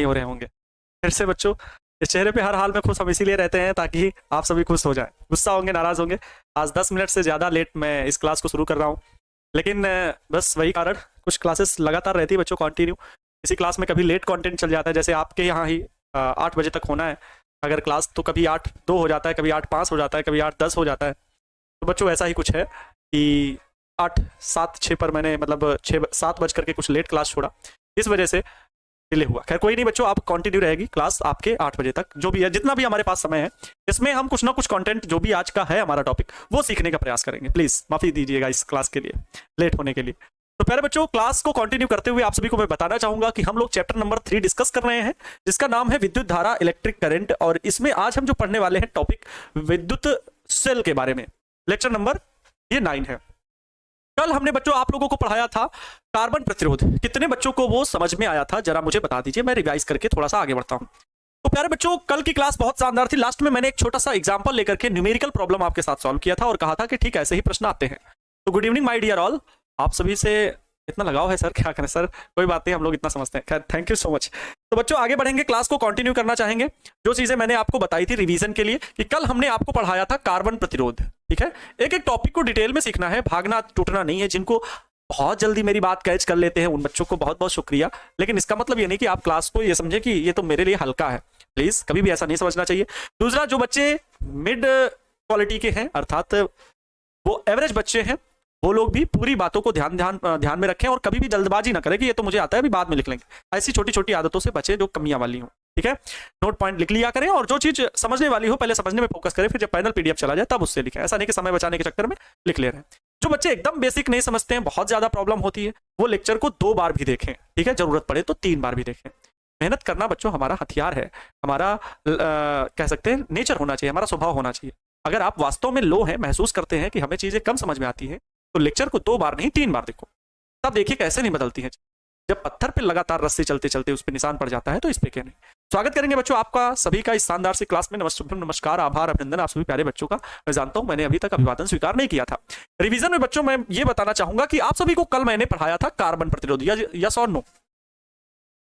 नहीं हो रहे होंगे। फिर से बच्चों, इस चेहरे पे हर हाल में खुश हम इसीलिए रहते हैं ताकि आप सभी खुश हो जाएं। गुस्सा होंगे, नाराज होंगे। आज 10 मिनट से ज़्यादा लेट मैं इस क्लास को शुरू कर रहा हूँ, लेकिन बस वही कारण, कुछ क्लासेस लगातार रहती है बच्चों कंटिन्यू। इसी क्लास में कभी लेट कंटेंट चल जाता है, जैसे आपके यहाँ ही 8 बजे तक होना है अगर क्लास, तो कभी 8:02 हो जाता है, कभी 8:05 हो जाता है, कभी 8:10 हो जाता है। तो बच्चों ऐसा ही कुछ है कि 8:07:06 पर मैंने मतलब 7 बज करके कुछ लेट क्लास छोड़ा, इस वजह से डिले हुआ। खैर कोई नहीं बच्चों, आप कंटिन्यू रहेगी क्लास आपके 8 बजे तक, जो भी है, जितना भी हमारे पास समय है, इसमें हम कुछ ना कुछ कंटेंट जो भी आज का है हमारा टॉपिक, वो सीखने का प्रयास करेंगे। प्लीज माफी दीजिएगा इस क्लास के लिए लेट होने के लिए। तो प्यारे बच्चों, क्लास को कंटिन्यू करते हुए आप सभी को मैं बताना चाहूंगा कि हम लोग चैप्टर नंबर 3 डिस्कस कर रहे हैं, जिसका नाम है विद्युत धारा, इलेक्ट्रिक करंट। और इसमें आज हम जो पढ़ने वाले हैं टॉपिक विद्युत सेल के बारे में, लेक्चर नंबर ये 9 है। कल हमने बच्चों आप लोगों को पढ़ाया था कार्बन प्रतिरोध। कितने बच्चों को वो समझ में आया था जरा मुझे बता दीजिए, मैं रिवाइज करके थोड़ा सा आगे बढ़ता हूं। तो प्यारे बच्चों, कल की क्लास बहुत शानदार थी। लास्ट में मैंने एक छोटा सा एग्जांपल लेकर के न्यूमेरिकल प्रॉब्लम आपके साथ सॉल्व किया था और कहा था कि ठीक ऐसे ही प्रश्न आते हैं। तो good evening my dear all. आप सभी से इतना लगाव है सर, क्या करें सर, कोई बात नहीं, हम लोग इतना समझते हैं। खैर थैंक यू सो मच। तो बच्चों आगे बढ़ेंगे, क्लास को कंटिन्यू करना चाहेंगे। जो चीजें मैंने आपको बताई थी रिवीजन के लिए, कि कल हमने आपको पढ़ाया था कार्बन प्रतिरोध। ठीक है, एक एक टॉपिक को डिटेल में सीखना है, भागना टूटना नहीं है। जिनको बहुत जल्दी मेरी बात कैच कर लेते हैं उन बच्चों को बहुत बहुत शुक्रिया, लेकिन इसका मतलब ये नहीं कि आप क्लास को ये समझे कि ये तो मेरे लिए हल्का है। प्लीज कभी भी ऐसा नहीं समझना चाहिए। दूसरा, जो बच्चे मिड क्वालिटी के हैं, अर्थात वो एवरेज बच्चे हैं, वो लोग भी पूरी बातों को ध्यान में रखें और कभी भी जल्दबाजी ना करें कि ये तो मुझे आता है, अभी बाद में लिख लेंगे। ऐसी छोटी छोटी आदतों से बचें जो कमियां वाली हो। ठीक है, नोट पॉइंट लिख लिया करें, और जो चीज समझने वाली हो पहले समझने में फोकस करें, फिर जब फाइनल पीडीएफ चला जाए तब उससे लिखें। ऐसा नहीं कि समय बचाने के चक्कर में लिख ले रहे हैं। जो बच्चे एकदम बेसिक नहीं समझते हैं, बहुत ज्यादा प्रॉब्लम होती है, वो लेक्चर को 2 बार भी देखें। ठीक है, जरूरत पड़े तो 3 बार भी देखें। मेहनत करना बच्चों हमारा हथियार है, हमारा कह सकते हैं नेचर होना चाहिए, हमारा स्वभाव होना चाहिए। अगर आप वास्तव में लो हैं, महसूस करते हैं कि हमें चीजें कम समझ में आती है, तो लेक्चर को 2 बार नहीं 3 बार देखो, तब देखिए कैसे नहीं बदलती है। जब पत्थर पे लगातार रस्सी चलते चलते उस पर निशान पड़ जाता है, तो इस पे क्या नहीं। स्वागत करेंगे बच्चों आपका सभी का इस शानदार सी क्लास में। नमस्कार, आभार, अभिनंदन आप सभी प्यारे बच्चों का। मैं जानता हूं मैंने अभी तक अभिवादन स्वीकार नहीं किया था। रिवीजन में बच्चों मैं ये बताना चाहूंगा कि आप सभी को कल मैंने पढ़ाया था कार्बन प्रतिरोध, यस और नो।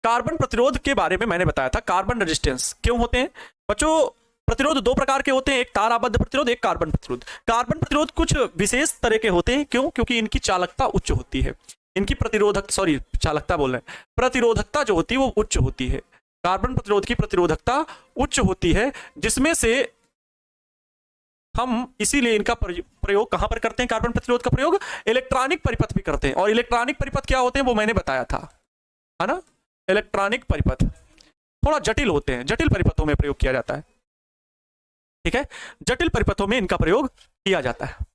कार्बन प्रतिरोध के बारे में मैंने बताया था कार्बन रेजिस्टेंस क्यों होते हैं बच्चों। प्रतिरोध 2 प्रकार के होते हैं, एक तार आबद्ध प्रतिरोध, एक कार्बन प्रतिरोध। कार्बन प्रतिरोध कुछ विशेष तरह के होते हैं, क्यों? क्योंकि इनकी चालकता उच्च होती है, इनकी प्रतिरोधकता जो होती है वो उच्च होती है। कार्बन प्रतिरोध की प्रतिरोधकता उच्च होती है, जिसमें से हम इसीलिए इनका प्रयोग कहां पर करते हैं? कार्बन प्रतिरोध का प्रयोग इलेक्ट्रॉनिक परिपथ भी करते हैं। और इलेक्ट्रॉनिक परिपथ क्या होते हैं वो मैंने बताया था, है ना। इलेक्ट्रॉनिक परिपथ थोड़ा जटिल होते हैं, जटिल परिपथों में प्रयोग किया जाता है। ठीक है, जटिल परिपथों में इनका प्रयोग किया जाता है।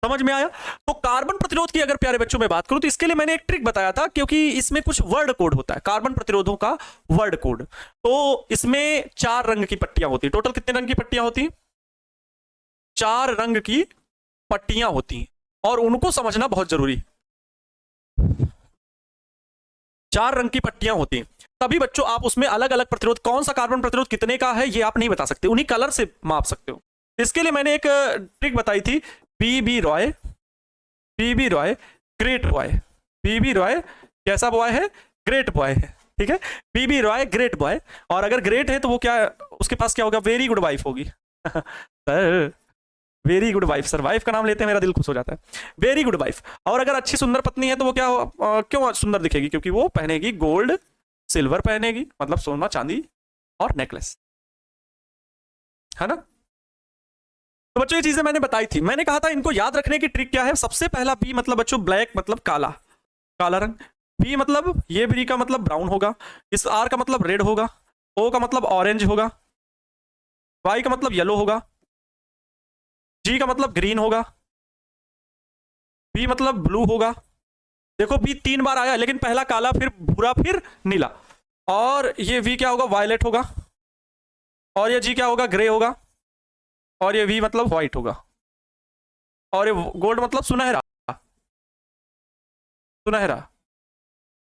समझ में आया? तो कार्बन प्रतिरोध की अगर प्यारे बच्चों में बात करूं, तो इसके लिए मैंने एक ट्रिक बताया था, क्योंकि इसमें कुछ वर्ड कोड होता है, कार्बन प्रतिरोधों का वर्ड कोड। तो इसमें 4 रंग की पट्टियां होती है। टोटल कितने रंग की पट्टियां होती? 4 रंग की पट्टियां होती हैं, और उनको समझना बहुत जरूरी है। 4 रंग की पट्टियां होती हैं, तभी बच्चों आप उसमें अलग अलग प्रतिरोध, कौन सा कार्बन प्रतिरोध कितने का है ये आप नहीं बता सकते, उन्हीं कलर से माप सकते हो। इसके लिए मैंने एक ट्रिक बताई थी, P B Roy great boy. P B Roy कैसा बॉय है? ग्रेट बॉय है। ठीक है, पीबी रॉय ग्रेट बॉय। और अगर ग्रेट है तो वो क्या, उसके पास क्या होगा? वेरी गुड वाइफ होगी। Sir very good wife, sir wife का नाम लेते हैं मेरा दिल खुश हो जाता है, वेरी गुड वाइफ। और अगर अच्छी सुंदर पत्नी है तो वो क्या क्यों सुंदर दिखेगी? क्योंकि वो पहनेगी गोल्ड सिल्वर, पहनेगी मतलब सोना चांदी और नेकलेस, है ना। तो बच्चों ये चीजें मैंने बताई थी। मैंने कहा था इनको याद रखने की ट्रिक क्या है। सबसे पहला बी मतलब बच्चों ब्लैक मतलब काला, काला रंग। बी मतलब ये बी का मतलब ब्राउन होगा, इस आर का मतलब रेड होगा, ओ का मतलब ऑरेंज होगा, वाई का मतलब येलो होगा, जी का मतलब ग्रीन होगा, बी मतलब ब्लू होगा। देखो बी 3 बार आया, लेकिन पहला काला, फिर भूरा, फिर नीला। और ये वी क्या होगा? वायलेट होगा। और ये जी क्या होगा? ग्रे होगा। और ये वी मतलब व्हाइट होगा। और ये गोल्ड मतलब सुनहरा, सुनहरा।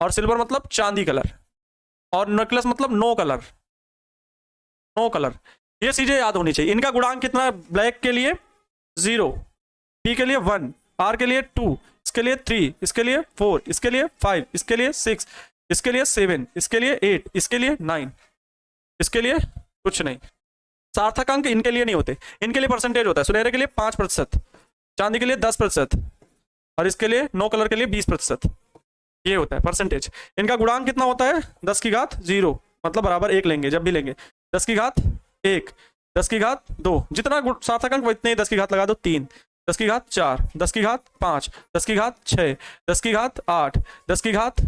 और सिल्वर मतलब चांदी कलर। और नेकलेस मतलब नो कलर, नो कलर। ये चीजें याद होनी चाहिए। इनका गुणांक कितना है? ब्लैक के लिए 0, टी के लिए 1, आर के लिए 2, इसके लिए 3, इसके लिए 4, इसके लिए 5, इसके लिए 6, इसके लिए 7, इसके लिए 8, इसके लिए 9, इसके लिए कुछ नहीं। सार्थक अंक इनके लिए नहीं होते, इनके लिए परसेंटेज होता है। सुनहरे के लिए 5%, चांदी के लिए 10%, और इसके लिए नो कलर के लिए 20%। ये होता है परसेंटेज। इनका गुणांक कितना होता है? 10 की घात 0, मतलब बराबर 1 लेंगे जब भी लेंगे। 10 की घात 1, 10 की घात 2, जितना सार्थक अंक इतने 10 की घात लगा दो 3, 10 की घात 4, 10 की घात 5, 10 की घात 6, 10 की घात 8, 10 की घात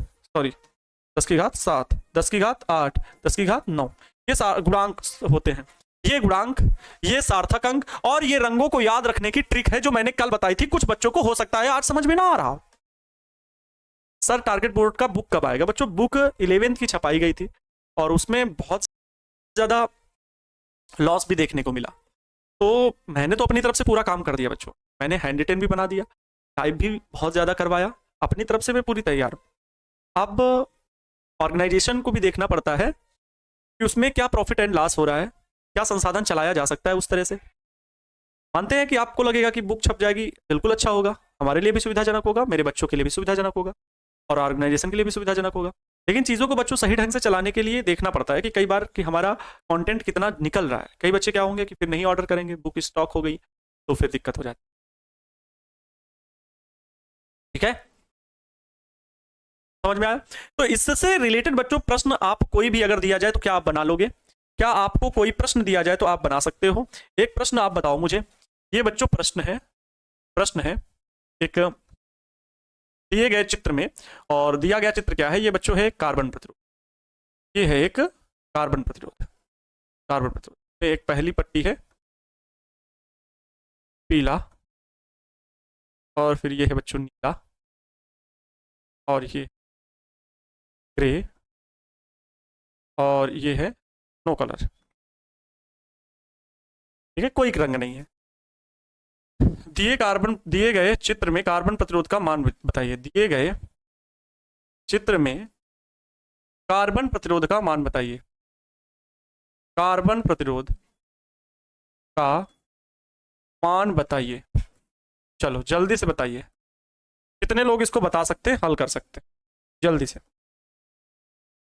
10 की घात 7, 10 की घात 8, 10 की घात 9। ये गुणांक होते हैं। ये गुणांक, ये सार्थक अंक, और ये रंगों को याद रखने की ट्रिक है जो मैंने कल बताई थी। कुछ बच्चों को हो सकता है आज समझ में ना आ रहा। सर टारगेट बोर्ड का बुक कब आएगा? बच्चों बुक 11th की छपाई गई थी और उसमें बहुत ज्यादा लॉस भी देखने को मिला। तो मैंने तो अपनी तरफ से पूरा काम कर दिया बच्चों। मैंने हैंड रिटन भी बना दिया, टाइप भी बहुत ज्यादा करवाया, अपनी तरफ से मैं पूरी तैयार हूं। अब ऑर्गेनाइजेशन को भी देखना पड़ता है कि उसमें क्या प्रॉफिट एंड लॉस हो रहा है, क्या संसाधन चलाया जा सकता है उस तरह से। मानते हैं कि आपको लगेगा कि बुक छप जाएगी, बिल्कुल अच्छा होगा, हमारे लिए भी सुविधाजनक होगा, मेरे बच्चों के लिए भी सुविधाजनक होगा, और ऑर्गेनाइजेशन के लिए भी सुविधाजनक होगा। लेकिन चीज़ों को बच्चों सही ढंग से चलाने के लिए देखना पड़ता है कि कई बार कि हमारा कंटेंट कितना निकल रहा है। कई बच्चे क्या होंगे कि फिर नहीं ऑर्डर करेंगे, बुक स्टॉक हो गई तो फिर दिक्कत हो जाती है। ठीक है, समझ में आया? तो इससे रिलेटेड बच्चों प्रश्न आप कोई भी अगर दिया जाए तो क्या आप बना लोगे? क्या आपको कोई प्रश्न दिया जाए तो आप बना सकते हो? एक प्रश्न आप बताओ मुझे। ये बच्चों प्रश्न है एक दिए गए चित्र में, और दिया गया चित्र क्या है? ये बच्चों है कार्बन प्रतिरोध। ये है एक कार्बन प्रतिरोध। कार्बन प्रतिरोध एक पहली पट्टी है पीला, और फिर ये है बच्चों नीला, और ये ग्रे, और ये है नो कलर। ठीक है, कोई रंग नहीं है। दिए गए चित्र में कार्बन प्रतिरोध का मान बताइए। दिए गए चित्र में कार्बन प्रतिरोध का मान बताइए। कार्बन प्रतिरोध का मान बताइए। चलो जल्दी से बताइए। कितने लोग इसको बता सकते हैं, हल कर सकते हैं?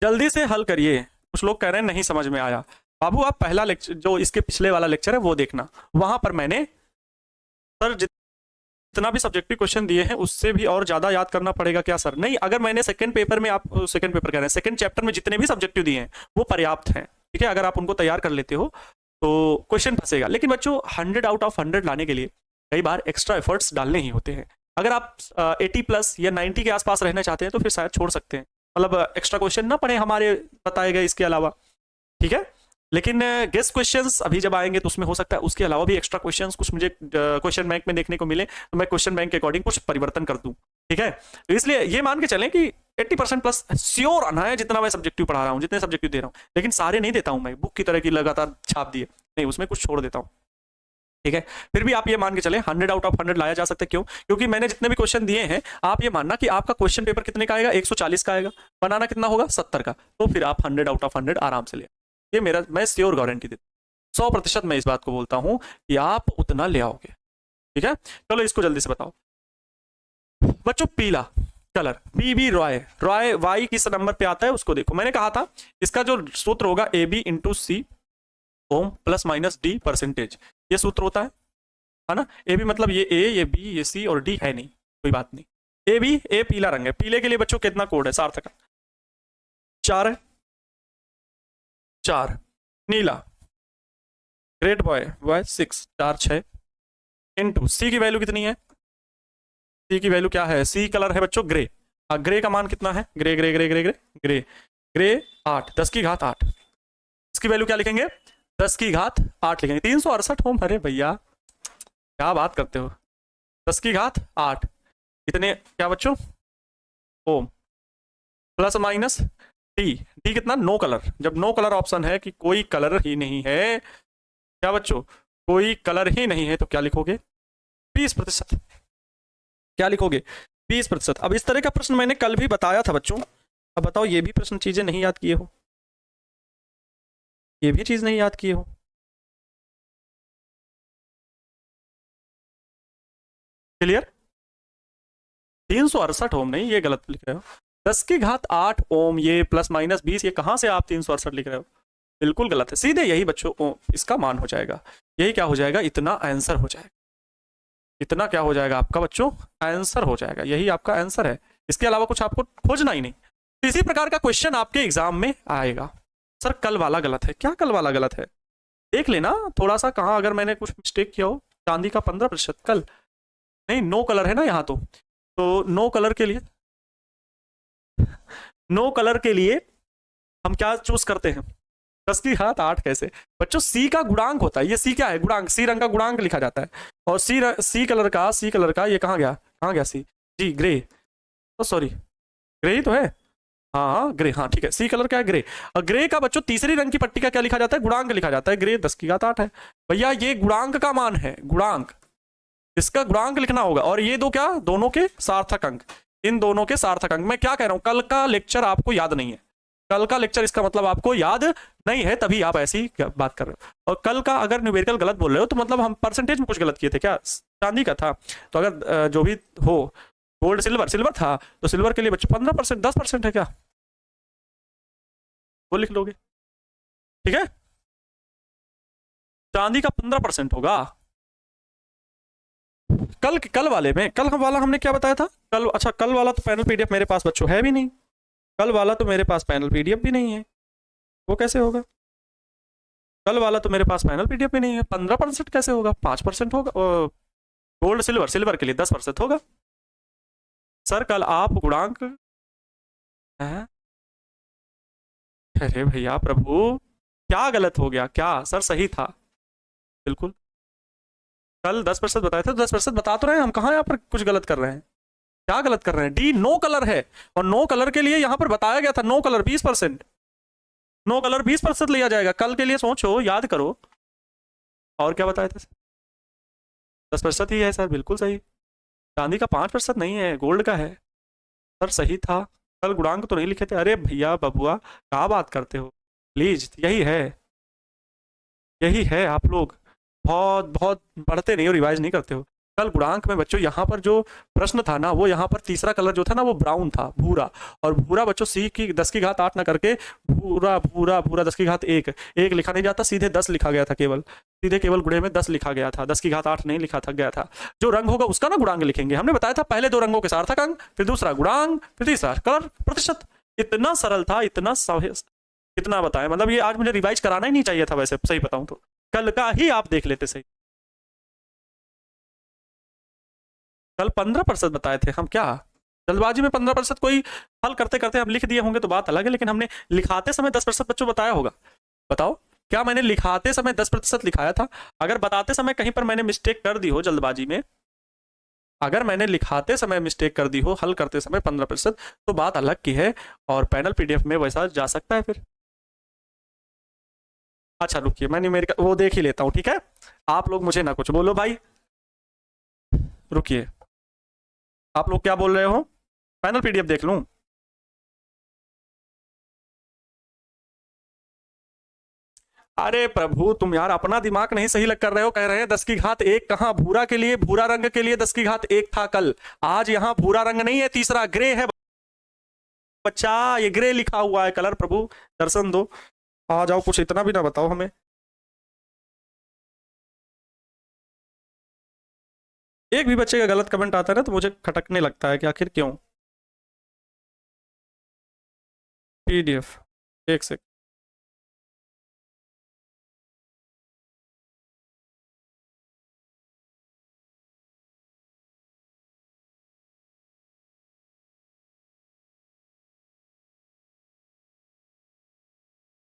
जल्दी से हल करिए। कुछ लोग कह रहे हैं नहीं समझ में आया। बाबू आप पहला लेक्चर, जो इसके पिछले वाला लेक्चर है वो देखना, वहां पर मैंने सर जितना भी सब्जेक्टिव क्वेश्चन दिए हैं उससे भी और ज्यादा याद करना पड़ेगा क्या सर? नहीं, अगर मैंने सेकंड पेपर में, आप सेकंड पेपर कह रहे हैं, सेकंड चैप्टर में जितने भी सब्जेक्टिव दिए हैं वो पर्याप्त हैं। ठीक है, अगर आप उनको तैयार कर लेते हो तो क्वेश्चन फंसेगा। लेकिन बच्चों 100 आउट ऑफ 100 लाने के लिए कई बार एक्स्ट्रा एफर्ट्स डालने ही होते हैं। अगर आप 80+ या 90 के आसपास रहना चाहते हैं तो फिर शायद छोड़ सकते हैं, मतलब एक्स्ट्रा क्वेश्चन ना पढ़े हमारे बताए गए इसके अलावा। ठीक है, लेकिन गेस्ट क्वेश्चंस अभी जब आएंगे तो उसमें हो सकता है उसके अलावा भी एक्स्ट्रा क्वेश्चंस कुछ मुझे क्वेश्चन बैंक में देखने को मिले, तो मैं क्वेश्चन बैंक के अकॉर्डिंग कुछ परिवर्तन कर दूं। ठीक है, तो इसलिए ये मान के चलें कि 80% प्लस श्योर आना है जितना मैं सब्जेक्टिव पढ़ा रहा हूँ, जितने सब्जेक्टिव दे रहा हूँ। लेकिन सारे नहीं देता हूँ मैं, बुक की तरह की लगातार छाप दिए नहीं, उसमें कुछ छोड़ देता हूँ। ठीक है, फिर भी आप ये मान के चले 100 आउट ऑफ 100 लाया जा सकता है। क्यों? क्योंकि मैंने जितने भी क्वेश्चन दिए हैं, आप ये मानना कि आपका क्वेश्चन पेपर कितने का आएगा, 140 का आएगा, बनाना कितना होगा, 70 का, तो फिर आप 100 आउट ऑफ 100 आराम से ले। ये मेरा, मैं श्योर गारंटी देता हूँ, 100% मैं इस बात को बोलता हूँ कि आप उतना ले आओगे। ठीक है, चलो इसको जल्दी से बताओ बच्चों। पीला कलर बी रॉय वाई किस नंबर पे आता है उसको देखो। मैंने कहा था इसका जो सूत्र होगा AB into C ohm plus minus D percentage, ये सूत्र होता है ना। ए बी मतलब ये ए, ये बी, ये सी और डी है नहीं, कोई बात नहीं। ए बी, ए पीला रंग है, पीले के लिए बच्चों कितना कोड है सार्थक? 4 है, 4। नीला ग्रेट बॉय 6, 4 6 इंटू सी की वैल्यू कितनी है? सी की वैल्यू क्या है? सी कलर है बच्चों ग्रे। ग्रे का मान कितना है? Grey grey grey grey grey grey grey 8, 10 की घात 8। इसकी वैल्यू क्या लिखेंगे? 10 की घात 8 लिखेंगे। 368 ओम। अरे भैया क्या बात करते हो, 10 की घात 8 कितने क्या बच्चों? Ohm plus minus T. T कितना? No colour. जब नो कलर ऑप्शन है कि कोई कलर ही नहीं है, क्या बच्चों कोई कलर ही नहीं है, तो क्या लिखोगे? 20%। क्या लिखोगे? 20%। अब इस तरह का प्रश्न मैंने कल भी बताया था बच्चों। अब बताओ ये भी प्रश्न चीजें नहीं याद किए हो? ये भी चीज नहीं याद किए हो? क्लियर? 368 ओम नहीं, ये गलत लिख रहे हो। 10⁸ ओम, ये +-20, ये कहाँ से आप 368 लिख रहे हो? बिल्कुल गलत है। सीधे यही बच्चों ओम इसका मान हो जाएगा। यही क्या हो जाएगा? इतना आंसर हो जाएगा। इतना क्या हो जाएगा आपका बच्चों? आंसर हो जाएगा। यही आपका आंसर है, इसके अलावा कुछ आपको खोजना ही नहीं। तो इसी प्रकार का क्वेश्चन आपके एग्जाम में आएगा। सर कल वाला गलत है। क्या कल वाला गलत है? देख लेना थोड़ा सा, कहाँ अगर मैंने कुछ मिस्टेक किया हो। चांदी का 15% कल नहीं, नो कलर है ना यहाँ तो नो कलर के लिए, नो कलर के लिए हम क्या चूज करते हैं? 10⁸ कैसे बच्चों? सी का गुणांक होता है। ये सी क्या है? गुणांक। सी रंग का गुणांक लिखा जाता है। और सी कलर का ये कहाँ गया सी? जी ग्रे, तो सॉरी ग्रे ही तो है। हाँ हाँ ग्रे, हाँ ठीक है। सी कलर क्या है? ग्रे। और ग्रे का बच्चों तीसरी रंग की पट्टी का क्या लिखा जाता है? गुणांक लिखा जाता है। ग्रे 10⁸ है भैया, ये गुणांक का मान है, गुणांक। इसका गुणांक लिखना होगा। और ये दो क्या? दोनों के सार्थक अंक। इन दोनों के सार्थक अंक। मैं क्या कह रहा हूं, कल का लेक्चर आपको याद नहीं है। कल का लेक्चर इसका मतलब आपको याद नहीं है, तभी आप ऐसी बात कर रहे हो। और कल का अगर न्यूमेरिकल गलत बोल रहे हो तो मतलब हम परसेंटेज में कुछ गलत किए थे क्या? चांदी का था तो अगर जो भी हो, गोल्ड सिल्वर था तो सिल्वर के लिए बच्चों 15%, 10% है क्या? वो लिख लोगे, ठीक है। चांदी का 15% होगा। कल वाले में, कल वाला हमने क्या बताया था? कल, अच्छा कल वाला तो पैनल पीडीएफ मेरे पास बच्चों है भी नहीं। कल वाला तो मेरे पास पैनल पीडीएफ भी नहीं है। वो कैसे होगा? कल वाला तो मेरे पास पैनल पीडीएफ भी नहीं है। 15% कैसे होगा? 5% होगा। गोल्ड सिल्वर के लिए 10% होगा। सर कल आप गुणांक, अरे भैया प्रभु, क्या गलत हो गया? क्या सर सही था? बिल्कुल कल 10% बताए थे, 10% बता तो रहे हैं हम। कहाँ यहाँ पर कुछ गलत कर रहे हैं? क्या गलत कर रहे हैं? डी नो कलर है, और नो कलर के लिए यहाँ पर बताया गया था नो कलर 20%। नो कलर 20% लिया जाएगा। कल के लिए सोचो, याद करो। और क्या बताए थे? 10% ही है सर, बिल्कुल सही। चांदी का 5% नहीं है, गोल्ड का है। सर सही था। कल गुणांक तो नहीं लिखे थे। अरे भैया बबुआ, क्या बात करते हो? प्लीज, यही है आप लोग बहुत बहुत पढ़ते नहीं हो, रिवाइज नहीं करते हो। कल गुणांक में बच्चों यहाँ पर जो प्रश्न था ना, वो यहाँ पर तीसरा कलर जो था ना, वो ब्राउन था, भूरा। और भूरा बच्चों सी की 10⁸ ना करके भूरा भूरा भूरा 10⁸ एक लिखा नहीं जाता, सीधे 10 लिखा गया था। केवल गुणे में 10 लिखा गया था, 10⁸ नहीं लिखा था गया था। जो रंग होगा उसका ना गुणांक लिखेंगे। हमने बताया था पहले 2 रंगों के सार्थक अंक, फिर दूसरा गुणांक, फिर तीसरा कलर प्रतिशत। इतना सरल था, इतना बताया। मतलब ये आज मुझे रिवाइज कराना ही नहीं चाहिए था वैसे, सही बताऊं तो। कल का ही आप देख लेते सही। कल 15% बताए थे हम। क्या जल्दबाजी में 15%? कोई हल करते करते हम लिख दिए होंगे तो बात अलग है, लेकिन हमने लिखाते समय 10% बच्चों बताया होगा। बताओ, क्या मैंने लिखाते समय 10% लिखाया था? अगर बताते समय कहीं पर मैंने मिस्टेक कर दी हो जल्दबाजी में, अगर मैंने लिखाते समय मिस्टेक कर दी हो, हल करते समय 15%, तो बात अलग की है। और पैनल पीडीएफ में वैसा जा सकता है फिर। अच्छा रुकिए, मैं न्यूमेरिकल वो देख ही लेता हूँ, ठीक है। आप लोग मुझे ना कुछ बोलो भाई, रुकिए। आप लोग क्या बोल रहे हो? फाइनल पीडीएफ देख लूं? अरे प्रभु, तुम यार अपना दिमाग नहीं सही लग कर रहे हो। कह रहे हैं 10⁸ कहाँ? भूरा के लिए, भूरा रंग के लिए 10⁸ था कल। आज यहाँ भूरा रंग नहीं है, तीसरा ग्रे है बच्चा। ये ग्रे लिखा हुआ है कलर। प्रभु दर्शन दो, आ जाओ, कुछ इतना भी ना बताओ हमें। एक भी बच्चे का गलत कमेंट आता है ना तो मुझे खटकने लगता है कि आखिर क्यों। पीडीएफ एक सेकंड।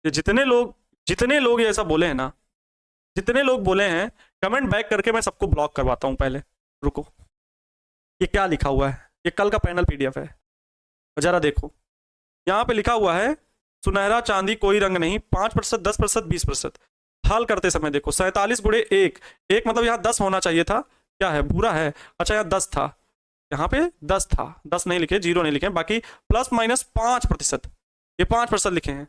ये जितने लोग ये ऐसा बोले हैं ना, जितने लोग बोले हैं, कमेंट बैक करके मैं सबको ब्लॉक करवाता हूं पहले। रुको, ये क्या लिखा हुआ है? ये कल का पैनल पीडीएफ है, जरा देखो। यहाँ पे लिखा हुआ है सुनहरा चांदी कोई रंग नहीं, 5%, 10%, 20%। हल करते समय देखो, 47 गुणे 1, एक मतलब यहाँ 10 होना चाहिए था। क्या है? भूरा है। अच्छा यहाँ 10 था, यहाँ पे 10 था, 10 नहीं लिखे, 0 नहीं लिखे, बाकी ±5%। ये 5% लिखे हैं।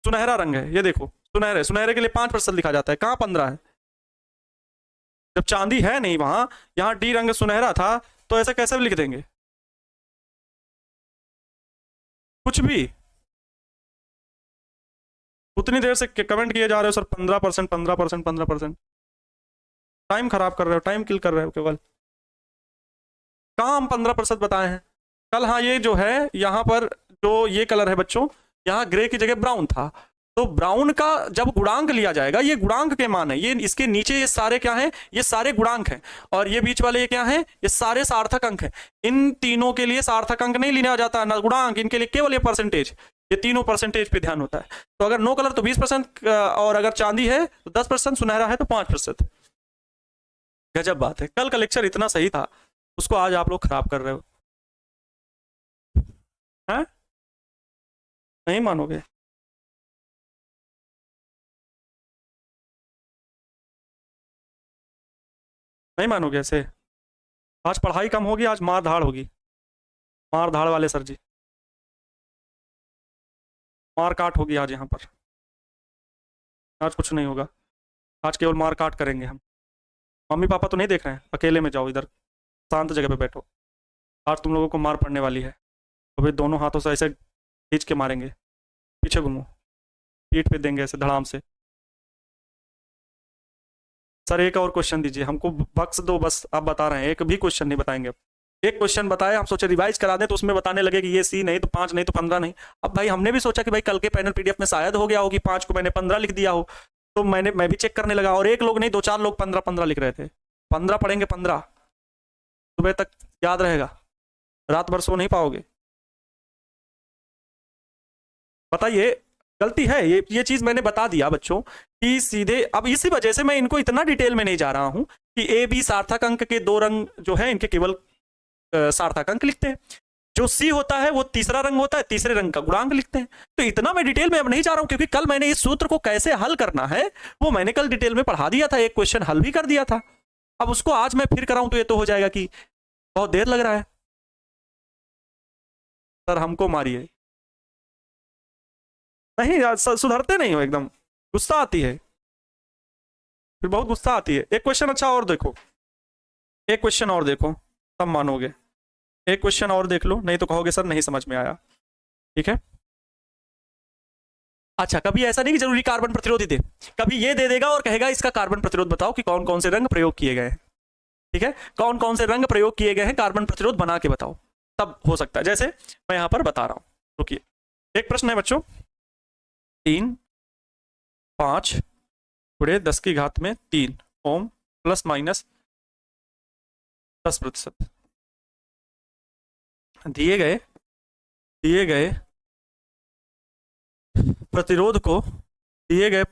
सुनहरा रंग है, ये देखो, सुनहरे के लिए 5% लिखा जाता है। कहाँ 15 है? जब चांदी है नहीं वहां, यहाँ डी रंग सुनहरा था, तो ऐसा कैसे लिख देंगे? कुछ भी उतनी देर से कमेंट किए जा रहे हो सर 15%, 15%, 15%। टाइम खराब कर रहे हो, टाइम किल कर रहे हो केवल। कहाँ हम 15% बताए हैं कल? हाँ ये जो है यहाँ पर जो ये कलर है बच्चों, यहाँ ग्रे की जगह ब्राउन था, तो ब्राउन का जब गुणांक लिया जाएगा, ये गुणांक के मान है, ये इसके नीचे ये सारे क्या हैं, ये सारे गुणांक हैं, और ये बीच वाले ये क्या हैं, ये सारे सार्थक अंक हैं। इन तीनों के लिए सार्थक अंक नहीं लिया जाता ना गुणांक, इनके लिए केवल ये परसेंटेज, ये तीनों परसेंटेज पे ध्यान होता है। तो अगर नो कलर तो 20%, और अगर चांदी है तो 10%, सुनहरा है तो 5%। गजब बात है, कल का लेक्चर इतना सही था, उसको आज आप लोग खराब कर रहे हो। हैं? नहीं मानोगे? नहीं मानोगे ऐसे? आज पढ़ाई कम होगी, आज मार धाड़ होगी, मार धाड़ वाले सर जी, मार काट होगी आज यहाँ पर। आज कुछ नहीं होगा, आज केवल मार काट करेंगे हम। मम्मी पापा तो नहीं देख रहे हैं, अकेले में जाओ इधर शांत जगह पे बैठो। आज तुम लोगों को मार पड़ने वाली है, तो फिर दोनों हाथों से ऐसे खींच के मारेंगे, पीछे घूमो, पीठ पे देंगे ऐसे धड़ाम से। सर एक और क्वेश्चन दीजिए, हमको बख्श दो बस, आप बता रहे हैं, एक भी क्वेश्चन नहीं बताएंगे। एक क्वेश्चन बताए, हम सोचे रिवाइज करा दें, तो उसमें बताने लगे कि ये सी नहीं तो 5 नहीं तो 15 नहीं। अब भाई हमने भी सोचा कि भाई कल के पैनल पीडीएफ में शायद हो गया हो कि 5 को मैंने 15 लिख दिया हो, तो मैं भी चेक करने लगा, और एक लोग नहीं 2-4 लोग 15-15 लिख रहे थे। 15 पढ़ेंगे, 15 सुबह तक याद रहेगा, रात भर सो नहीं पाओगे। बताइए, गलती है ये चीज मैंने बता दिया बच्चों कि सीधे। अब इसी वजह से मैं इनको इतना डिटेल में नहीं जा रहा हूं कि ए बी सार्थक अंक के 2 रंग जो है इनके केवल सार्थक अंक लिखते हैं, जो सी होता है वो तीसरा रंग होता है, तीसरे रंग का गुणांक लिखते हैं। तो इतना मैं डिटेल में अब नहीं जा रहा हूं, क्योंकि कल मैंने इस सूत्र को कैसे हल करना है वो मैंने कल डिटेल में पढ़ा दिया था, एक क्वेश्चन हल भी कर दिया था। अब उसको आज मैं फिर कराऊं तो ये तो हो जाएगा कि बहुत देर लग रहा है। सर हमको मारिए, नहीं सुधरते नहीं हो, एकदम गुस्सा आती है, फिर बहुत गुस्सा आती है। एक क्वेश्चन अच्छा और देखो, एक क्वेश्चन और देखो तब मानोगे। एक क्वेश्चन और देख लो, नहीं तो कहोगे सर नहीं समझ में आया। ठीक है, अच्छा कभी ऐसा नहीं कि जरूरी कार्बन प्रतिरोध ही दे, कभी ये दे देगा और कहेगा इसका कार्बन प्रतिरोध बताओ कि कौन कौन से रंग प्रयोग किए गए हैं। ठीक है, कौन कौन से रंग प्रयोग किए गए हैं कार्बन प्रतिरोध बना के बताओ, तब हो सकता है। जैसे मैं यहां पर बता रहा हूं, रुकिए, एक प्रश्न है बच्चों, 3, 5 गुणे 10 की घात में 3 ओम प्लस माइनस 10% दिए गए प्रतिरोध को, दिए गए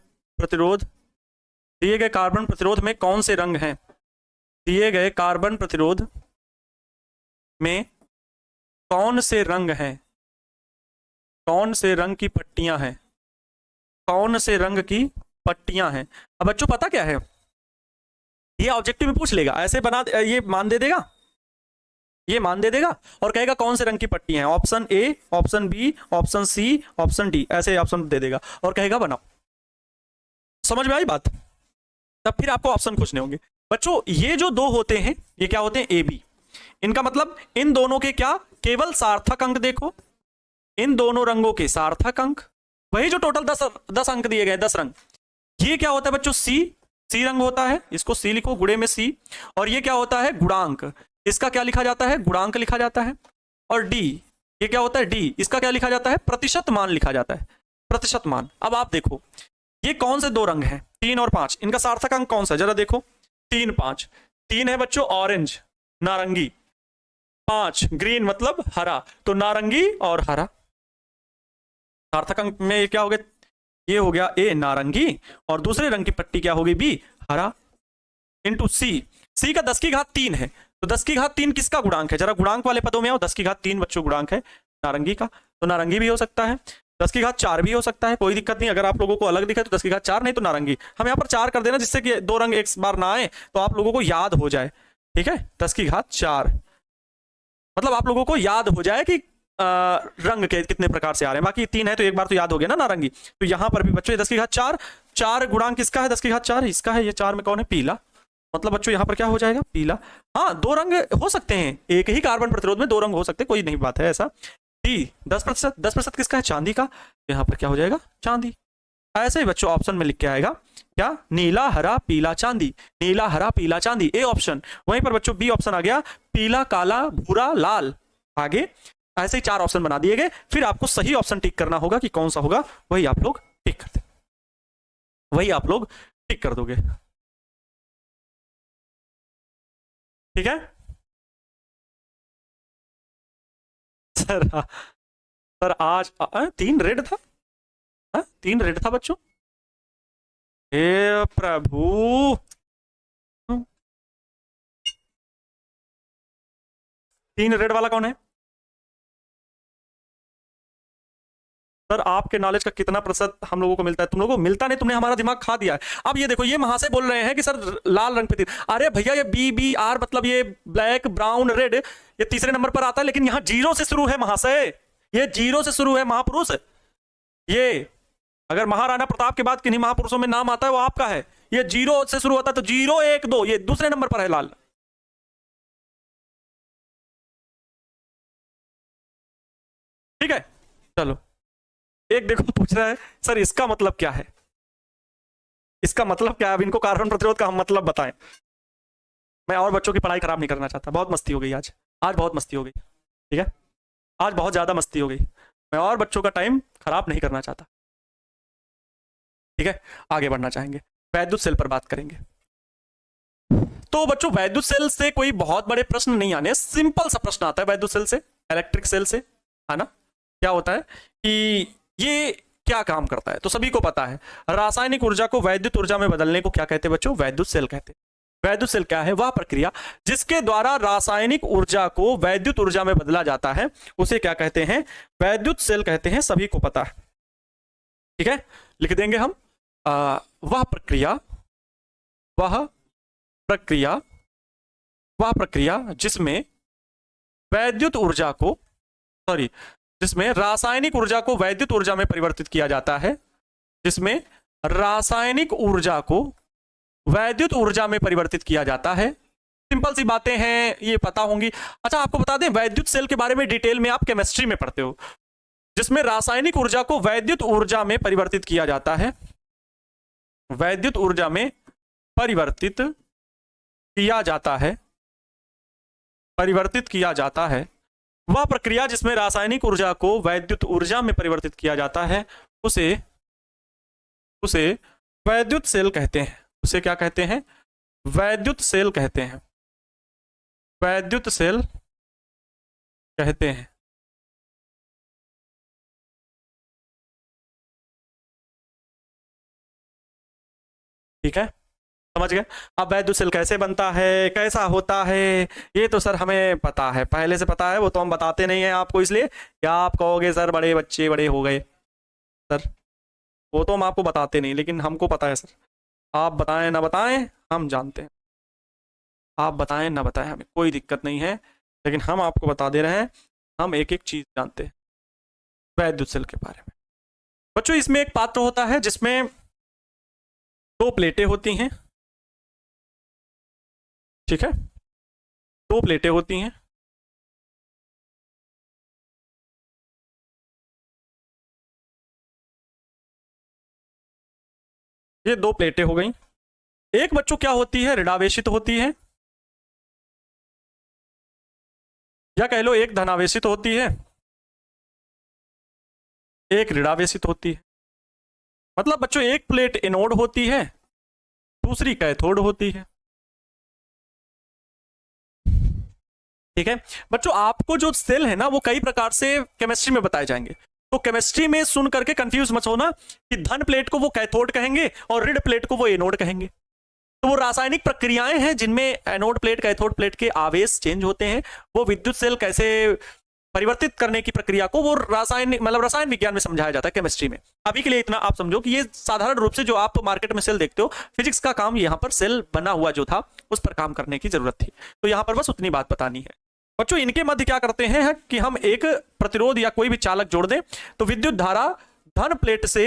कार्बन प्रतिरोध में कौन से रंग हैं, दिए गए कार्बन प्रतिरोध में कौन से रंग हैं, कौन से रंग की पट्टियां हैं, कौन से रंग की पट्टियां हैं। अब बच्चों पता क्या है, ये ऑब्जेक्टिव में पूछ लेगा, ऐसे बना ये मान दे देगा, ये मान दे देगा और कहेगा कौन से रंग की पट्टियां हैं, option A, option B, option C, option D, ऐसे ऑप्शन दे देगा और कहेगा बनाओ। समझ में आई बात? तब फिर आपको ऑप्शन खोजने होंगे। बच्चों ये जो 2 होते हैं ये क्या होते हैं, ए बी, इनका मतलब इन दोनों के क्या, केवल सार्थक अंक देखो, इन दोनों रंगों के सार्थक अंक, वही जो टोटल 10 अंक दिए गए, 10 रंग। ये क्या होता है बच्चों, सी रंग होता है, इसको सी लिखो, गुणे में सी, और ये क्या होता है, गुणांक, इसका क्या लिखा जाता है, गुणांक लिखा जाता है। और डी, ये क्या होता है, डी, इसका क्या लिखा जाता है, प्रतिशत मान लिखा जाता है, प्रतिशत मान। अब आप देखो ये कौन से 2 रंग हैं, 3 और 5, इनका सार्थक अंक कौन सा, जरा देखो, 3, 5, 3 है बच्चों ऑरेंज, नारंगी, 5 ग्रीन मतलब हरा, तो नारंगी और हरा। सार्थक अंक में क्या हो गया, ये हो गया ए नारंगी, और दूसरे रंग की पट्टी क्या होगी, बी हरा, इंटू सी का 10 की घात 3 है, तो 10 की घात 3 किसका गुणांक है, जरा गुणांक वाले पदों में आओ। 10 की घात 3 बच्चों गुणांक है नारंगी का, तो नारंगी भी हो सकता है, 10 की घात 4 भी हो सकता है, कोई दिक्कत नहीं। अगर आप लोगों को अलग दिखे तो 10 की घात 4 नहीं तो नारंगी, हम यहाँ पर 4 कर देना, जिससे कि 2 रंग एक बार ना आए तो आप लोगों को याद हो जाए। ठीक है, 10 की घात 4 मतलब आप लोगों को याद हो जाए कि रंग के कितने प्रकार से आ रहे हैं। बाकी 3 है तो एक बार तो याद हो गया ना नारंगी। तो यहां पर भी बच्चों 10 की घात 4 गुणांक किसका है, 10 की घात 4 इसका है, ये 4 में कौन है, पीला, मतलब बच्चों यहां पर क्या हो जाएगा, पीला। हाँ 2 रंग हो सकते हैं, एक ही कार्बन प्रतिरोध में 2 रंग हो सकते हैं, कोई नहीं बात है ऐसा। डी 10%। 10% किसका है? चांदी का। यहाँ पर क्या हो जाएगा? चांदी। ऐसे ही बच्चों ऑप्शन में लिख के आएगा क्या? नीला हरा पीला चांदी। नीला हरा पीला चांदी, ए ऑप्शन। वहीं पर बच्चों बी ऑप्शन आ गया पीला काला भूरा लाल। आगे ऐसे ही 4 ऑप्शन बना दिए गए। फिर आपको सही ऑप्शन टिक करना होगा कि कौन सा होगा, वही आप लोग टिक कर दे, वही आप लोग टिक कर दोगे। ठीक है सर? सर आज 3 रेड था। 3 रेड था बच्चों। हे प्रभु, 3 रेड वाला कौन है? सर आपके नॉलेज का कितना प्रतिशत हम लोगों को मिलता है? तुम लोगों को मिलता नहीं, तुमने हमारा दिमाग खा दिया है। अब ये देखो, ये वहां से बोल रहे हैं कि सर लाल रंग पे 3। अरे भैया ये BBR मतलब ये ब्लैक ब्राउन रेड, ये तीसरे नंबर पर आता है, लेकिन यहां 0 से शुरू है। वहां से ये 0 से शुरू है महापुरुष। ये अगर महाराणा प्रताप के बाद किन्हीं महापुरुषों में नाम आता है वो आपका है। ये 0 से शुरू होता है, तो 0 1 2 ये दूसरे नंबर पर है लाल। ठीक है चलो, एक देखो पूछ रहा है सर इसका मतलब क्या है? इसका मतलब क्या है? अब इनको कार्बन प्रतिरोध का हम मतलब बताएं। मैं और बच्चों की पढ़ाई खराब नहीं करना चाहता। बहुत मस्ती हो गई आज, आज बहुत मस्ती हो गई। ठीक है, आज बहुत ज्यादा मस्ती हो गई। मैं और बच्चों का टाइम खराब नहीं करना चाहता। ठीक है, आगे बढ़ना चाहेंगे, वैद्युत सेल पर बात करेंगे। तो बच्चों वैद्युत सेल से कोई बहुत बड़े प्रश्न नहीं आने, सिंपल सा प्रश्न आता है वैद्युत सेल से, इलेक्ट्रिक सेल से, है ना? क्या होता है कि ये क्या काम करता है? तो सभी को पता है, रासायनिक ऊर्जा को वैद्युत ऊर्जा में बदलने को क्या कहते हैं बच्चों? वैद्युत सेल कहते हैं। वैद्युत सेल क्या है? वह प्रक्रिया जिसके द्वारा रासायनिक ऊर्जा को वैद्युत ऊर्जा में बदला जाता है, उसे क्या कहते हैं? वैद्युत सेल कहते हैं, सभी को पता है। ठीक है, लिख देंगे हम वह प्रक्रिया, वह प्रक्रिया, वह प्रक्रिया जिसमें वैद्युत ऊर्जा को, सॉरी, जिसमें रासायनिक ऊर्जा को वैद्युत ऊर्जा में परिवर्तित किया जाता है, जिसमें रासायनिक ऊर्जा को वैद्युत ऊर्जा में परिवर्तित किया जाता है। सिंपल सी बातें हैं, ये पता होंगी। अच्छा आपको बता दें, वैद्युत सेल के बारे में डिटेल में आप केमिस्ट्री में पढ़ते हो, जिसमें रासायनिक ऊर्जा को वैद्युत ऊर्जा में परिवर्तित किया जाता है, वैद्युत ऊर्जा में परिवर्तित किया जाता है, परिवर्तित किया जाता है। वह प्रक्रिया जिसमें रासायनिक ऊर्जा को वैद्युत ऊर्जा में परिवर्तित किया जाता है, उसे वैद्युत सेल कहते हैं। उसे क्या कहते हैं? वैद्युत सेल कहते हैं, वैद्युत सेल कहते हैं। ठीक है, समझ गए? अब वैद्युत सेल कैसे बनता है, कैसा होता है, ये तो सर हमें पता है, पहले से पता है, वो तो हम बताते नहीं है आपको, इसलिए क्या आप कहोगे सर बड़े बच्चे बड़े हो गए। सर वो तो हम आपको बताते नहीं, लेकिन हमको पता है सर। आप बताएं ना बताएं हम जानते हैं, आप बताएं ना बताएं हमें कोई दिक्कत नहीं है, लेकिन हम आपको बता दे रहे हैं, हम एक एक चीज जानते हैं वैद्युत सेल के बारे में। बच्चों इसमें एक पात्र होता है जिसमें 2 प्लेटें होती हैं। ठीक है, 2 प्लेटें होती हैं। ये 2 प्लेटें हो गई। एक बच्चों क्या होती है? ऋणावेशित होती है, या कह लो एक धनावेशित होती है, एक ऋणावेशित होती है। मतलब बच्चों एक प्लेट एनोड होती है, दूसरी कैथोड होती है। ठीक है बच्चों, आपको जो सेल है ना वो कई प्रकार से केमिस्ट्री में बताए जाएंगे, तो केमिस्ट्री में सुन करके कंफ्यूज मत होना कि धन प्लेट को वो कैथोड कहेंगे और ऋण प्लेट को वो एनोड कहेंगे। तो वो रासायनिक प्रक्रियाएं हैं जिनमें एनोड प्लेट कैथोड प्लेट के आवेश चेंज होते हैं। वो विद्युत सेल कैसे परिवर्तित करने की प्रक्रिया को वो रासायनिक मतलब रसायन विज्ञान में समझाया जाता है केमिस्ट्री में। अभी के लिए इतना आप समझो कि ये साधारण रूप से जो आप मार्केट में सेल देखते हो, फिजिक्स का काम यहाँ पर सेल बना हुआ जो था उस पर काम करने की जरूरत थी, तो यहाँ पर बस उतनी बात बतानी है। बच्चों इनके मध्य क्या करते हैं कि हम एक प्रतिरोध या कोई भी चालक जोड़ दें तो विद्युत धारा धन प्लेट से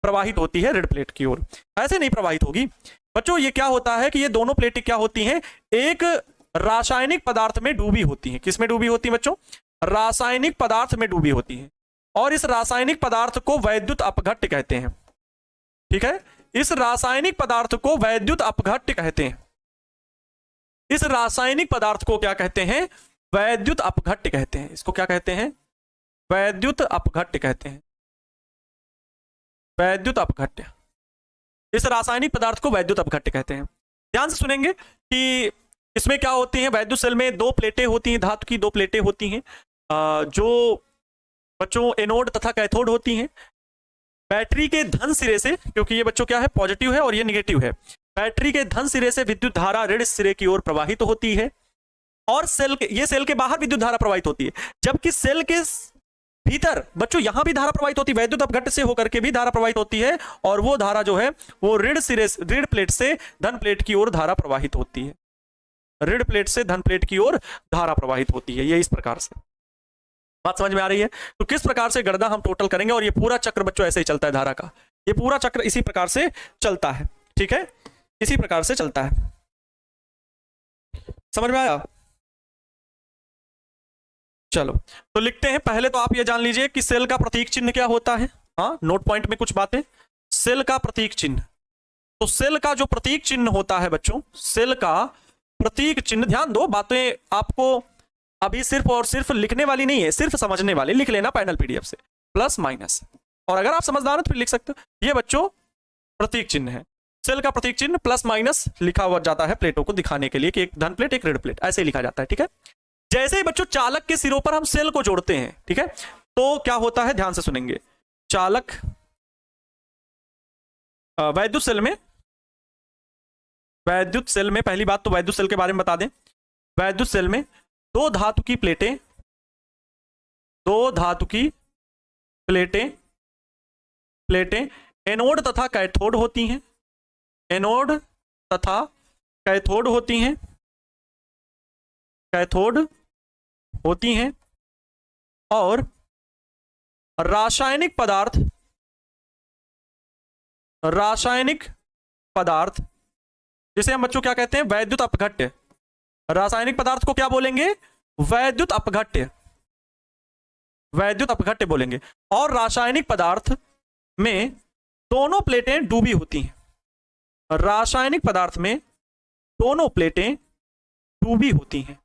प्रवाहित होती है ऋण प्लेट की ओर, ऐसे नहीं प्रवाहित होगी। बच्चों ये क्या होता है कि ये दोनों प्लेटें क्या होती हैं? एक रासायनिक पदार्थ में डूबी होती हैं। किस में डूबी होती है बच्चों? रासायनिक पदार्थ में डूबी होती है और इस रासायनिक पदार्थ को वैद्युत अपघट्य कहते हैं। ठीक है, इस रासायनिक पदार्थ को वैद्युत अपघट्य कहते हैं। इस रासायनिक पदार्थ को क्या कहते हैं? वैद्युत अपघट्य कहते हैं। इसको क्या कहते हैं? वैद्युत अपघट्य कहते हैं। वैद्युत अपघट्य, इस रासायनिक पदार्थ को वैद्युत अपघट्य कहते हैं। ध्यान से सुनेंगे कि इसमें क्या होती है। वैद्युत सेल में दो प्लेटें होती हैं, धातु की दो प्लेटें होती हैं, जो बच्चों एनोड तथा कैथोड होती हैं। बैटरी के धन सिरे से, क्योंकि ये बच्चों क्या है, पॉजिटिव है और ये निगेटिव है, बैटरी के धन सिरे से विद्युत धारा ऋण सिरे की ओर प्रवाहित होती है और सेल के बाहर विद्युत धारा प्रवाहित होती है। जबकि सेल के भीतर बच्चों यहां भी धारा प्रवाहित होती है, वैद्युत अपघट्य से होकर के भी धारा प्रवाहित होती है और वो धारा जो है वो ऋण प्लेट से धन प्लेट की ओर धारा प्रवाहित होती है। ऋण प्लेट से धन प्लेट की ओर धारा प्रवाहित होती है। ये इस प्रकार से बात समझ में आ रही है। तो किस प्रकार से गणना हम टोटल करेंगे और ये पूरा चक्र बच्चों ऐसे ही चलता है धारा का, ये पूरा चक्र इसी प्रकार से चलता है। ठीक है, इसी प्रकार से चलता है। समझ में आया? चलो तो लिखते हैं। पहले तो आप ये जान लीजिए कि सेल का प्रतीक चिन्ह क्या होता है। हाँ, नोट पॉइंट में कुछ बातें। सेल का प्रतीक चिन्ह, तो सेल का जो प्रतीक चिन्ह होता है बच्चों, सेल का प्रतीक चिन्ह, ध्यान दो, बातें आपको अभी सिर्फ और सिर्फ लिखने वाली नहीं है, सिर्फ समझने वाली। लिख लेना पैनल पीडीएफ से, प्लस माइनस, और अगर आप समझदार हैं तो फिर लिख सकते हो। ये बच्चों प्रतीक चिन्ह है। सेल का प्रतीक चिन्ह प्लस माइनस लिखा हुआ जाता है प्लेटों को दिखाने के लिए कि एक धन प्लेट एक ऋण प्लेट, ऐसे ही लिखा जाता है। ठीक है, जैसे ही बच्चों चालक के सिरों पर हम सेल को जोड़ते हैं, ठीक है, तो क्या होता है, ध्यान से सुनेंगे। चालक वैद्युत सेल में पहली बात तो वैद्युत सेल के बारे में बता दें। वैद्युत सेल में दो धातु की प्लेटें एनोड तथा कैथोड होती हैं। एनोड तथा कैथोड होती हैं, और रासायनिक पदार्थ जिसे हम बच्चों क्या कहते हैं, वैद्युत अपघट्य। रासायनिक पदार्थ को क्या बोलेंगे? वैद्युत अपघट्य बोलेंगे। और रासायनिक पदार्थ में दोनों प्लेटें डूबी होती हैं। रासायनिक पदार्थ में दोनों प्लेटें डूबी होती हैं।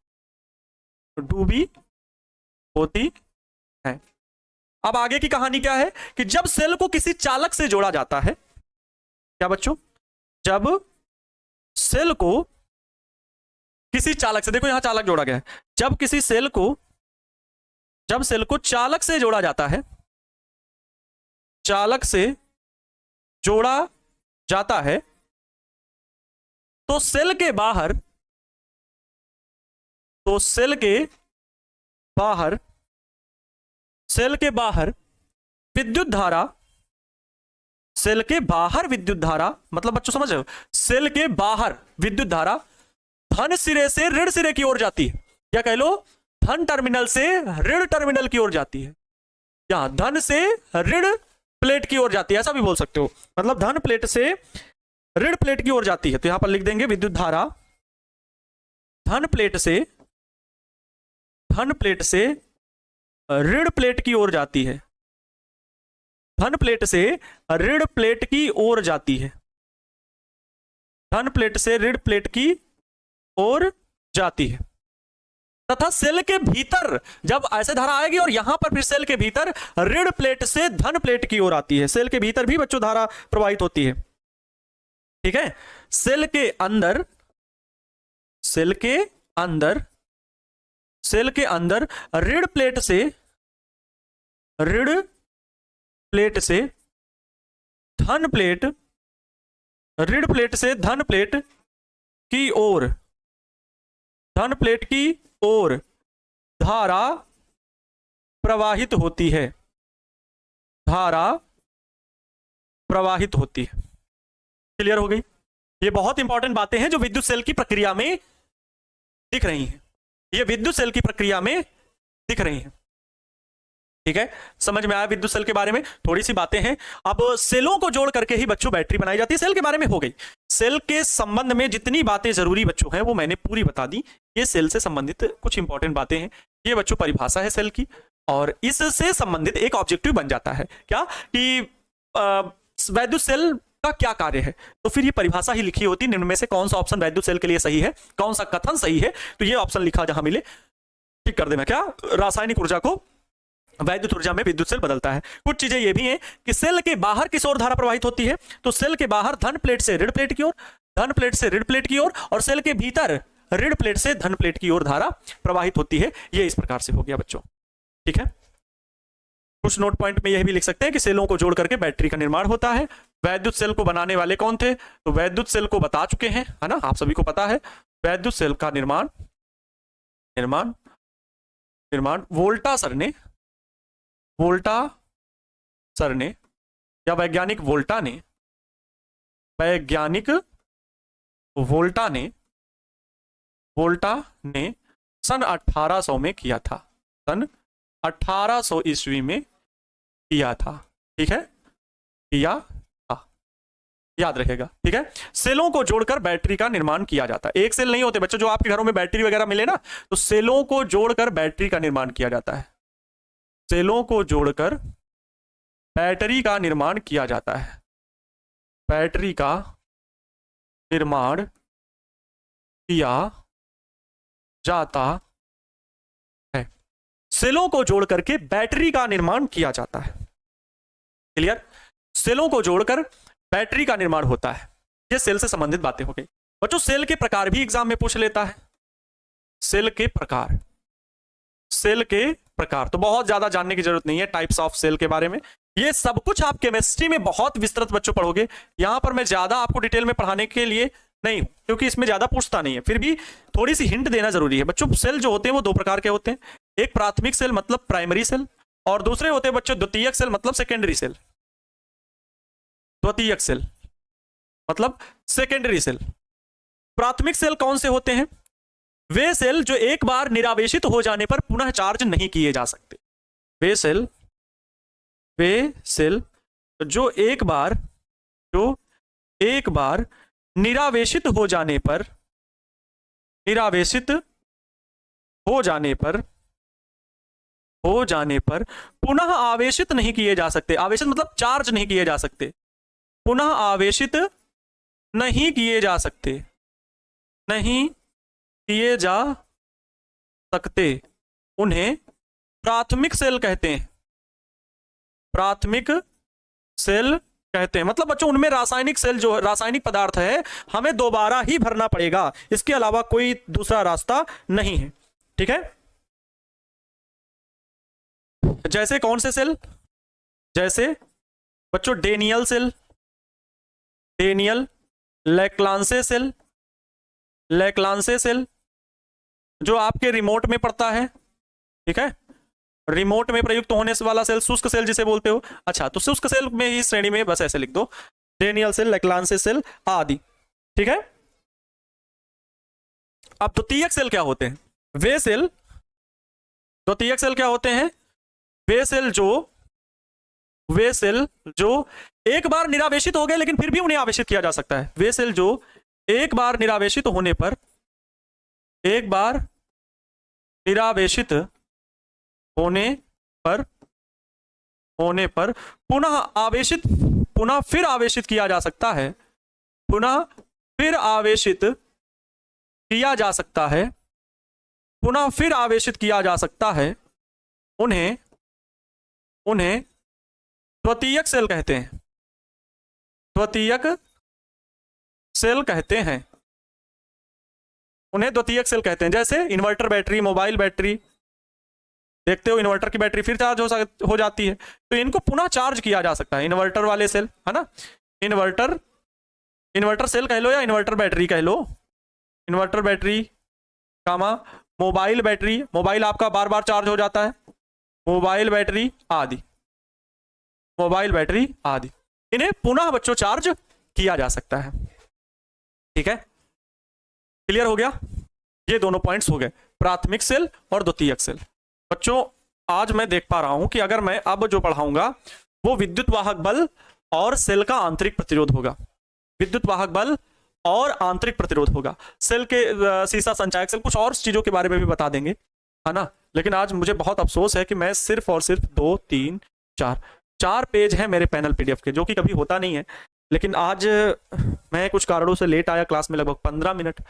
अब आगे की कहानी क्या है कि जब सेल को किसी चालक से जोड़ा जाता है, क्या बच्चों, जब सेल को किसी चालक से, देखो यहां चालक जोड़ा गया है, जब सेल को चालक से जोड़ा जाता है, चालक से जोड़ा जाता है, तो सेल के बाहर विद्युत धारा, सेल के बाहर विद्युत धारा, मतलब बच्चों समझ रहे हो, सेल के बाहर विद्युत धारा धन सिरे से ऋण सिरे की ओर जाती है, या कह लो धन टर्मिनल से ऋण टर्मिनल की ओर जाती है, या धन से ऋण प्लेट की ओर जाती है, ऐसा भी बोल सकते हो। मतलब धन प्लेट से ऋण प्लेट की ओर जाती है। तो यहां पर लिख देंगे विद्युत धारा धन प्लेट से ऋण प्लेट की ओर जाती है। धन प्लेट से ऋण प्लेट की ओर जाती है। धन प्लेट से ऋण प्लेट की ओर जाती है। तथा सेल के भीतर जब ऐसे धारा आएगी और यहां पर फिर सेल के भीतर ऋण प्लेट से धन प्लेट की ओर आती है। सेल के भीतर भी बच्चों धारा प्रवाहित होती है। ठीक है, सेल के अंदर ऋण प्लेट से धन प्लेट, ऋण प्लेट से धन प्लेट की ओर धारा प्रवाहित होती है। क्लियर हो गई? ये बहुत इंपॉर्टेंट बातें हैं जो विद्युत सेल की प्रक्रिया में दिख रही हैं। ठीक है, समझ में आया विद्युत सेल के बारे में? थोड़ी सी बातें हैं। अब सेलों को जोड़ करके ही बच्चों बैटरी बनाई जाती है। सेल के बारे में हो गई। सेल के संबंध में जितनी बातें जरूरी बच्चों हैं वो मैंने पूरी बता दी। ये सेल से संबंधित कुछ इंपॉर्टेंट बातें हैं। ये बच्चों परिभाषा है सेल की, और इससे संबंधित एक ऑब्जेक्टिव बन जाता है क्या कि वैद्युत सेल का क्या कार्य है। तो फिर ये परिभाषा ही लिखी होती है, निम्न में से कौन सा ऑप्शन वैद्युत सेल के लिए सही है, कौन सा कथन सही है। तो ये ऑप्शन लिखा जहां मिले ठीक कर देना, क्या रासायनिक ऊर्जा को वैद्युत ऊर्जा में विद्युत सेल बदलता है। कुछ चीजें ये भी हैं कि सेल के बाहर किस ओर धारा प्रवाहित होती है, तो सेल के बाहर धन प्लेट से ऋण प्लेट की ओर, धन प्लेट से ऋण प्लेट की ओर, और सेल के भीतर ऋण प्लेट से धन प्लेट की ओर धारा प्रवाहित होती है। ये इस प्रकार से हो गया बच्चों, ठीक है। कुछ नोट पॉइंट में यह भी लिख सकते हैं कि सेलों को जोड़ करके बैटरी का निर्माण होता है। वैद्युत सेल को बनाने वाले कौन थे, तो वैद्युत सेल को बता चुके हैं, है ना, आप सभी को पता है। वैद्युत सेल का निर्माण निर्माण निर्माण वोल्टा सर ने या वैज्ञानिक वोल्टा ने सन 1800 में किया था, सन 1800 ईस्वी में किया था, ठीक है, किया था, याद रखेगा, ठीक है। सेलों को जोड़कर बैटरी का निर्माण किया जाता है। एक सेल नहीं होते बच्चों, जो आपके घरों में बैटरी वगैरह मिले ना, तो सेलों को जोड़कर बैटरी का निर्माण किया जाता है। सेलों को जोड़कर बैटरी का निर्माण किया जाता है, बैटरी का निर्माण किया जाता है। सेलों को जोड़ करके बैटरी का निर्माण किया जाता है, क्लियर। सेलों को जोड़कर बैटरी का निर्माण होता है। ये सेल से संबंधित बातें हो गई बच्चों। सेल के प्रकार भी एग्जाम में पूछ लेता है, सेल के प्रकार तो बहुत ज्यादा जानने की जरूरत नहीं है टाइप्स ऑफ सेल के बारे में। ये सब कुछ आप केमिस्ट्री में बहुत विस्तृत बच्चों पढ़ोगे, यहां पर मैं ज्यादा आपको डिटेल में पढ़ाने के लिए नहीं, क्योंकि इसमें ज्यादा पूछता नहीं है। फिर भी थोड़ी सी हिंट देना जरूरी है बच्चों। सेल जो होते हैं वो दो प्रकार के होते हैं, एक प्राथमिक सेल मतलब प्राइमरी सेल, और दूसरे होते हैं बच्चों द्वितीयक सेल मतलब सेकेंडरी सेल। द्वितीयक सेल मतलब सेकेंडरी सेल। प्राथमिक सेल कौन से होते हैं, वे सेल जो एक बार निरावेशित हो जाने पर पुनः चार्ज नहीं किए जा सकते। वे सेल जो एक बार निरावेशित हो जाने पर पुनः आवेशित नहीं किए जा सकते। आवेशित मतलब चार्ज नहीं किए जा सकते, पुनः आवेशित नहीं किए जा सकते, उन्हें प्राथमिक सेल कहते हैं। प्राथमिक सेल कहते हैं मतलब बच्चों उनमें रासायनिक सेल जो रासायनिक पदार्थ है हमें दोबारा ही भरना पड़ेगा, इसके अलावा कोई दूसरा रास्ता नहीं है, ठीक है। जैसे कौन से सेल, जैसे बच्चों डेनियल सेल, लेक्लांसे सेल जो आपके रिमोट में पड़ता है, ठीक है, रिमोट में प्रयुक्त होने वाला सेल, शुष्क सेल जिसे बोलते हो। अच्छा, तो शुष्क सेल में ही श्रेणी में बस ऐसे लिख दो, डेनियल सेल, लेक्लांसे सेल आदि, ठीक है। अब द्वितीयक सेल क्या होते हैं, द्वितीयक सेल क्या होते हैं, वे सेल जो एक बार निरावेशित हो गए लेकिन फिर भी उन्हें आवेशित किया जा सकता है। वे सेल जो एक बार निरावेशित होने पर पुनः फिर आवेशित किया जा सकता है, पुनः फिर आवेशित किया जा सकता है, उन्हें द्वितीयक सेल कहते हैं। द्वितीयक सेल कहते हैं, उन्हें द्वितीयक सेल कहते हैं। जैसे इन्वर्टर बैटरी, मोबाइल बैटरी, देखते हो इन्वर्टर की बैटरी फिर चार्ज हो जाती है, तो इनको पुनः चार्ज किया जा सकता है। इन्वर्टर वाले सेल है ना, इन्वर्टर सेल कह लो या इन्वर्टर बैटरी कह लो, इन्वर्टर बैटरी कामा मोबाइल बैटरी, मोबाइल आपका बार बार चार्ज हो जाता है, मोबाइल बैटरी आदि, इन्हें पुनः बच्चों चार्ज किया जा सकता है, ठीक है। क्लियर हो गया, ये दोनों पॉइंट्स हो गए, प्राथमिक सेल और द्वितीयक सेल। बच्चों आज मैं देख पा रहा हूं कि अगर मैं अब जो पढ़ाऊंगा वो विद्युत वाहक बल और सेल का आंतरिक प्रतिरोध होगा, विद्युत वाहक बल और आंतरिक प्रतिरोध होगा। सेल के सीसा संचायक सेल, कुछ और चीजों के बारे में भी बता देंगे, है ना, लेकिन आज मुझे बहुत अफसोस है कि मैं सिर्फ और सिर्फ 2 3 4 पेज हैं मेरे पैनल पीडीएफ के, जो कि कभी होता नहीं है। लेकिन आज मैं कुछ कारणों से लेट आया क्लास में लगभग 15 मिनट,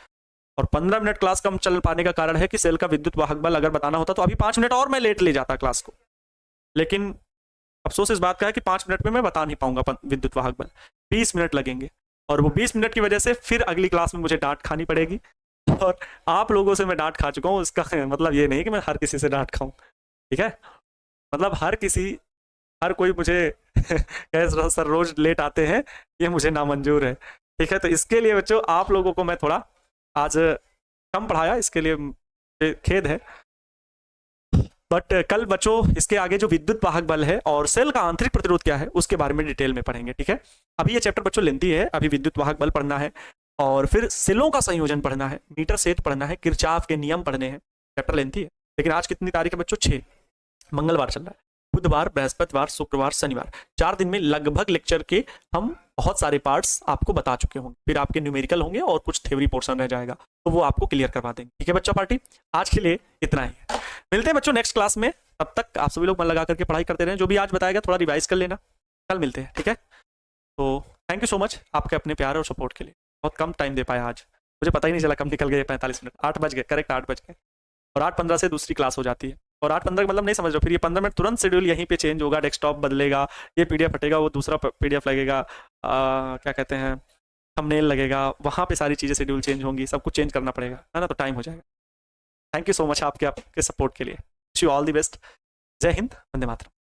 और 15 मिनट क्लास कम चल पाने का कारण है कि सेल का विद्युत वाहक बल अगर बताना होता तो अभी 5 मिनट और मैं लेट ले जाता क्लास को। लेकिन अफसोस इस बात का है कि 5 मिनट में मैं बता नहीं पाऊंगा विद्युत वाहक बल, 20 मिनट लगेंगे, और वो 20 मिनट की वजह से फिर अगली क्लास में मुझे डांट खानी पड़ेगी। और आप लोगों से मैं डांट खा चुका हूँ, इसका मतलब ये नहीं कि मैं हर किसी से डांट खाऊं, ठीक है। मतलब हर कोई मुझे कहे सर रोज लेट आते हैं, ये मुझे नामंजूर है, ठीक है। तो इसके लिए बच्चों आप लोगों को मैं थोड़ा आज कम पढ़ाया, इसके लिए मुझे खेद है। बट कल बच्चों इसके आगे जो विद्युत वाहक बल है और सेल का आंतरिक प्रतिरोध क्या है उसके बारे में डिटेल में पढ़ेंगे, ठीक है। अभी ये चैप्टर बच्चों लेंथी है, अभी विद्युत वाहक बल पढ़ना है और फिर सेलों का संयोजन पढ़ना है, मीटर सेट पढ़ना है, किरचॉफ के नियम पढ़ने हैं। चैप्टर लेंथी है, लेकिन आज कितनी तारीख है बच्चों? 6, मंगलवार चल रहा है। बुधवार, बृहस्पतिवार, शुक्रवार, शनिवार, 4 दिन में लगभग लेक्चर के हम बहुत सारे पार्ट्स आपको बता चुके होंगे। फिर आपके न्यूमेरिकल होंगे और कुछ थ्योरी पोर्शन रह जाएगा, तो वो आपको क्लियर करवा देंगे, ठीक है बच्चों। पार्टी आज के लिए इतना ही, मिलते हैं बच्चों नेक्स्ट क्लास में। तब तक आप सभी लोग मन लगा करके पढ़ाई करते रहें, जो भी आज बताएगा थोड़ा रिवाइज कर लेना। कल मिलते हैं, ठीक है। तो थैंक यू सो मच आपके अपने प्यार और सपोर्ट के लिए। बहुत कम टाइम दे पाया आज, मुझे पता ही नहीं चला कम निकल गए 45 मिनट, 8 बज गए, करेक्ट 8 बज गए। और 8:15 से दूसरी क्लास हो जाती है, और 8:15 मतलब नहीं समझ रहे हो, फिर ये 15 मिनट तुरंत शेड्यूल यहीं पे चेंज होगा, डेस्कटॉप बदलेगा, ये पीडीएफ हटेगा, वो दूसरा पीडीएफ लगेगा, क्या कहते हैं थंबनेल लगेगा, वहाँ पे सारी चीज़ें शेड्यूल चेंज होंगी, सब कुछ चेंज करना पड़ेगा, है ना, तो टाइम हो जाएगा। थैंक यू सो मच आपके सपोर्ट के लिए। Wish you all the best. जय हिंद, वंदे मातरम।